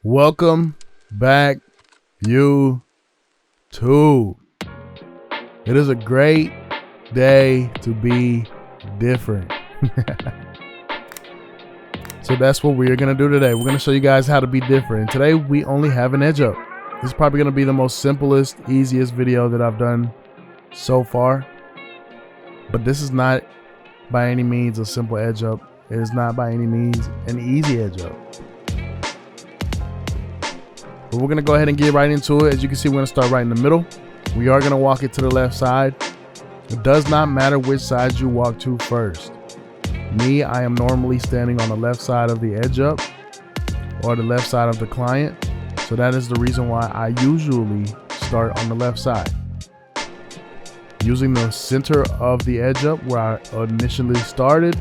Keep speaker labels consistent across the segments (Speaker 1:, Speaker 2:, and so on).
Speaker 1: Welcome back, YouTube. It is a great day to be different. So that's what we're going to do today. We're going to show you guys how to be different. And today we only have an edge up. This is probably going to be the most simplest, easiest video that I've done so far. But this is not by any means a simple edge up. It is not by any means an easy edge up. But we're going to go ahead and get right into it. As you can see, we're going to start right in the middle. We are going to walk it to the left side. It does not matter which side you walk to first. Me, I am normally standing on the left side of the edge up or the left side of the client. So that is the reason why I usually start on the left side. Using the center of the edge up where I initially started,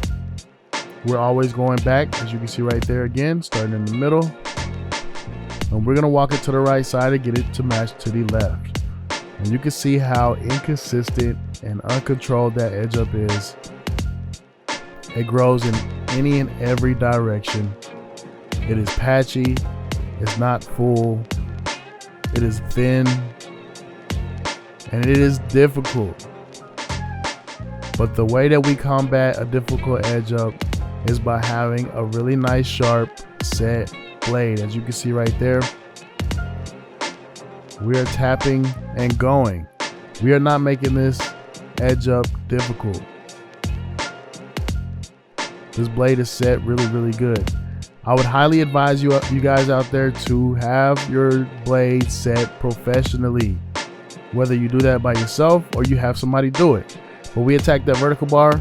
Speaker 1: we're always going back, as you can see right there again, starting in the middle. And we're gonna walk it to the right side and get it to match to the left. And you can see how inconsistent and uncontrolled that edge up is. It grows in any and every direction. It is patchy, it's not full, it is thin, and it is difficult. But the way that we combat a difficult edge up is by having a really nice sharp set blade. As you can see right there, we are tapping and going. We are not making this edge up difficult. This blade is set really good. I would highly advise you guys out there to have your blade set professionally, whether you do that by yourself or you have somebody do it. But we attack that vertical bar,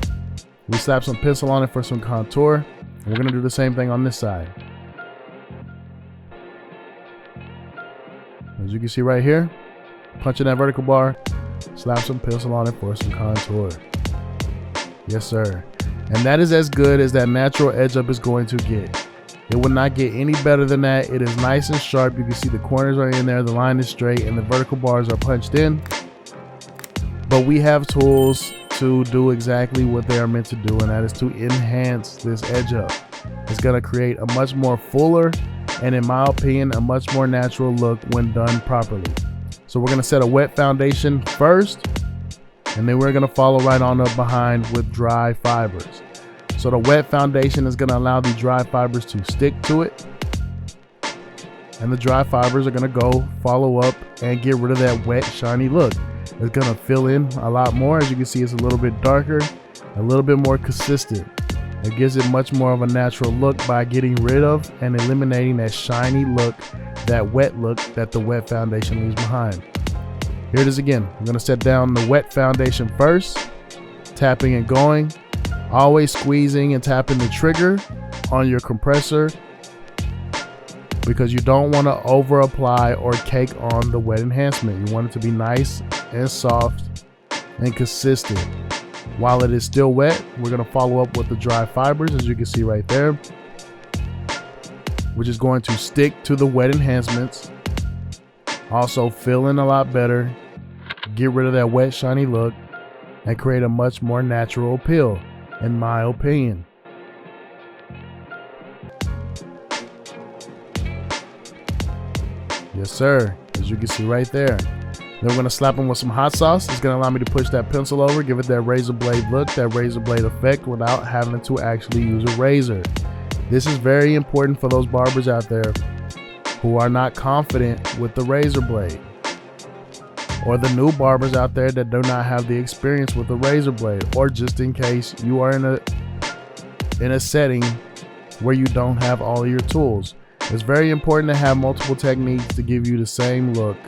Speaker 1: we slap some pencil on it for some contour, and we're gonna do the same thing on this side. As you can see right here, punching that vertical bar, slap some pencil on it for some contour. Yes, sir. And that is as good as that natural edge up is going to get. It will not get any better than that. It is nice and sharp. You can see the corners are in there, the line is straight, and the vertical bars are punched in. But we have tools to do exactly what they are meant to do, and that is to enhance this edge up. It's gonna create a much more fuller, and in my opinion, a much more natural look when done properly. So we're gonna set a wet foundation first, and then we're gonna follow right on up behind with dry fibers. So the wet foundation is gonna allow the dry fibers to stick to it, and the dry fibers are gonna go follow up and get rid of that wet, shiny look. It's gonna fill in a lot more. As you can see, it's a little bit darker, a little bit more consistent. It gives it much more of a natural look by getting rid of and eliminating that shiny look, that wet look that the wet foundation leaves behind. Here it is again. I'm gonna set down the wet foundation first, tapping and going, always squeezing and tapping the trigger on your compressor because you don't want to over apply or cake on the wet enhancement. You want it to be nice and soft and consistent. While it is still wet, we're going to follow up with the dry fibers, as you can see right there, which is going to stick to the wet enhancements, also fill in a lot better, get rid of that wet shiny look, and create a much more natural appeal, in my opinion. Yes, sir. As you can see right there. Then we're going to slap them with some hot sauce. It's going to allow me to push that pencil over, give it that razor blade look, that razor blade effect without having to actually use a razor. This is very important for those barbers out there who are not confident with the razor blade, or the new barbers out there that do not have the experience with the razor blade, or just in case you are in a setting where you don't have all of your tools. It's very important to have multiple techniques to give you the same look.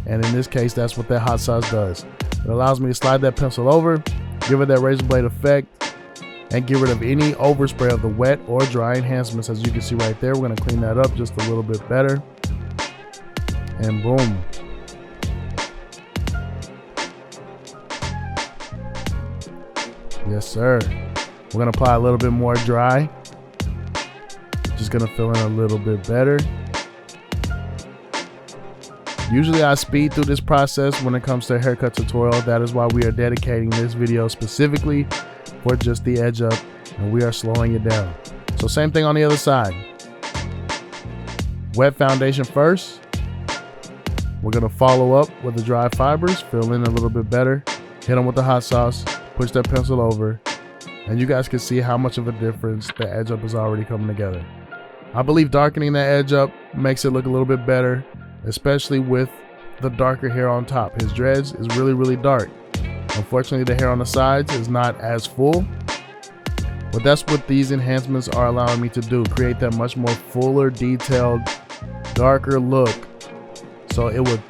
Speaker 1: And in this case, that's what that hot sauce does. It allows me to slide that pencil over, give it that razor blade effect, and get rid of any overspray of the wet or dry enhancements. As you can see right there, we're gonna clean that up just a little bit better. And boom. Yes, sir. We're gonna apply a little bit more dry. Just gonna fill in a little bit better. Usually I speed through this process when it comes to a haircut tutorial. That is why we are dedicating this video specifically for just the edge up, and we are slowing it down. So same thing on the other side. Wet foundation first. We're gonna follow up with the dry fibers, fill in a little bit better, hit them with the hot sauce, push that pencil over, and you guys can see how much of a difference the edge up is already coming together. I believe darkening that edge up makes it look a little bit better, especially with the darker hair on top. His dreads is really, really dark. Unfortunately, the hair on the sides is not as full, but that's what these enhancements are allowing me to do, create that much more fuller, detailed, darker look. So it would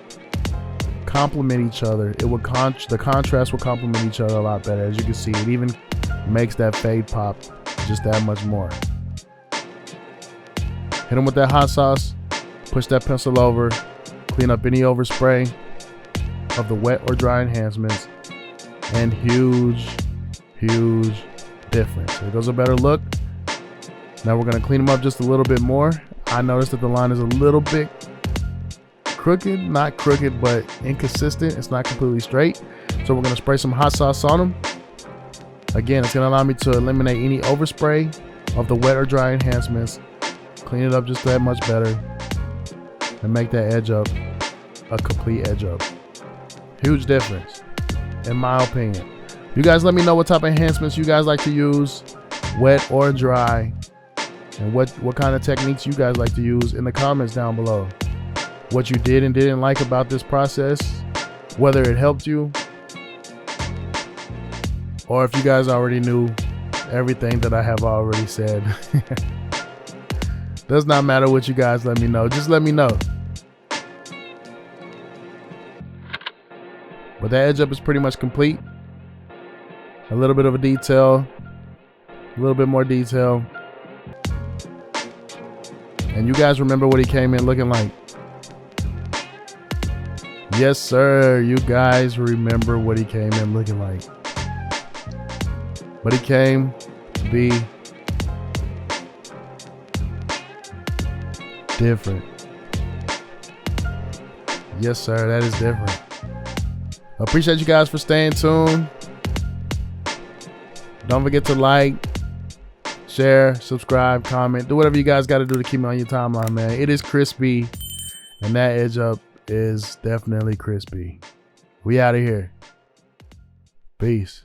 Speaker 1: complement each other. It would the contrast will complement each other a lot better. As you can see, it even makes that fade pop just that much more. Hit them with that hot sauce, push that pencil over, clean up any overspray of the wet or dry enhancements, and huge difference. There goes a better look. Now we're gonna clean them up just a little bit more. I noticed that the line is a little bit crooked, not crooked, but inconsistent. It's not completely straight. So we're gonna spray some hot sauce on them. Again, it's gonna allow me to eliminate any overspray of the wet or dry enhancements, clean it up just that much better, and make that edge up a complete edge up. Huge difference, in my opinion. You guys let me know what type of enhancements you guys like to use, wet or dry, and what kind of techniques you guys like to use in the comments down below. What you did and didn't like about this process, whether it helped you, or if you guys already knew everything that I have already said. Does not matter what you guys let me know. Just let me know. But that edge up is pretty much complete. A little bit of a detail, a little bit more detail. And you guys remember what he came in looking like. Yes, sir. You guys remember what he came in looking like. But he came to be different. Yes, sir. That is different. I appreciate you guys for staying tuned. Don't forget to like, share, subscribe, comment. Do whatever you guys got to do to keep me on your timeline, man. It is crispy, and that edge up is definitely crispy. We out of here. Peace.